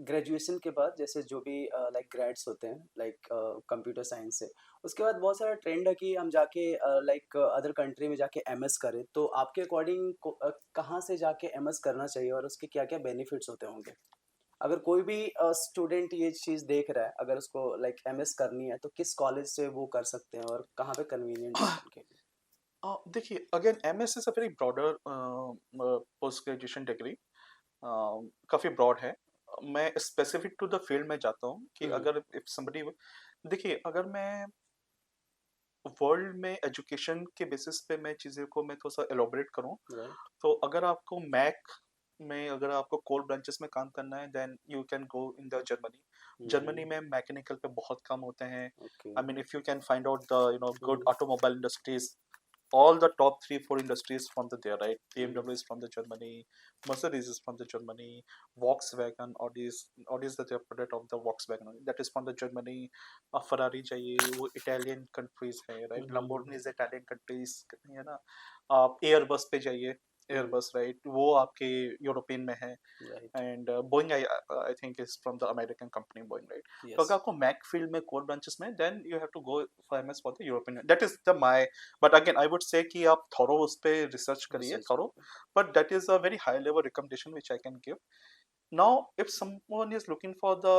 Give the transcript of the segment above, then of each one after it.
Graduation के बाद जैसे जो भी लाइक ग्रेड्स होते हैं लाइक कंप्यूटर साइंस से, उसके बाद बहुत सारा ट्रेंड है कि हम जाके लाइक अदर कंट्री में जाके एमएस करें। तो आपके अकॉर्डिंग कहाँ से जाके एमएस करना चाहिए और उसके क्या-क्या बेनिफिट्स होते होंगे? अगर कोई भी स्टूडेंट ये चीज़ देख रहा है, अगर उसको लाइक एमएस करनी है, तो किस कॉलेज से वो कर सकते हैं और कहाँ पे कन्वीनिएंट है उनके लिए? देखिए, again MS is a very broader post graduation degree, काफ़ी ब्रॉड है। मैं स्पेसिफिक टू द फील्ड में जाता हूँ कि हुँ, अगर इफ समबडी, देखिए अगर मैं वर्ल्ड में एजुकेशन के बेसिस पे मैं चीज़ें को मैं थोड़ा-सा एलॉबरेट करूँ, राइट। तो अगर आपको मैक में अगर आपको कोर ब्रांचेस में काम करना है, then you can go in the Germany. हुँ, जर्मनी हुँ, में मैकेनिकल पे बहुत काम होते हैं। Okay. I mean if you can find out the good hmm, automobile industries, all the top 3 4 industries from the there, right? Hmm, BMW is from the Germany, Mercedes is from the Germany, Volkswagen, Audi is the product of the Volkswagen, that is from the Germany. Ferrari चाहिए वो Italian countries है, हुँ, right? Hmm, hmm, Lamborghini is Italian countries है ना? आप Airbus पे जाइए, हुँ, Airbus, right? वो आपके यूरोपियन में है। Right, and Boeing I think is from the American company Boeing, right? तो यस, अगर आपको मैक फील्ड में कोर ब्रांचेस में, then you have to go for MS for the European, that is the my. But again I would say कि आप thorough उस पे research करिए, रिसर्च थॉरो। करके। But that is a very high level recommendation which I can give. Now, if someone is looking for the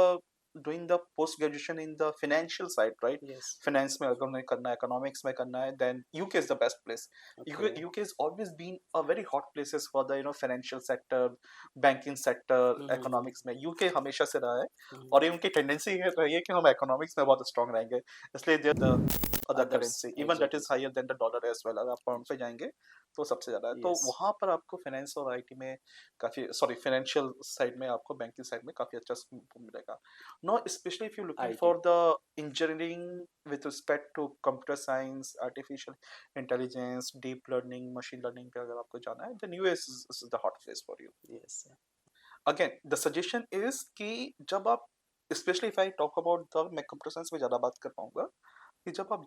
doing the post graduation in the financial side, right? Yes, Finance में अगर उन्हें करना है, economics में करना है, then UK is the best place. Okay. UK has always been a very hot places for the financial sector, banking sector, hmm, hmm, hmm, economics में UK हमेशा से रहा है। हुँ, और ये उनकी टेंडेंसी है रही है कि हम economics में बहुत strong रहेंगे, इसलिए they are the other others currency, even that is exactly, higher than the dollar as well। अगर आप पाउंड पे जाएंगे तो सबसे ज़्यादा है, तो यस, वहाँ पर आपको फाइनेंस और आईटी में काफ़ी, सॉरी फाइनेंशियल साइड में आपको बैंकिंग साइड में काफ़ी अच्छा मिलेगा। No especially if you looking IT, for the engineering with respect to computer science, artificial intelligence, deep learning, machine learning पे अगर आपको जाना है, then US is the hot place for you. Yes, again the suggestion is कि जब आप, especially if I talk about the, मैं computer science में ज़्यादा बात कर पाऊंगा, कि जब आप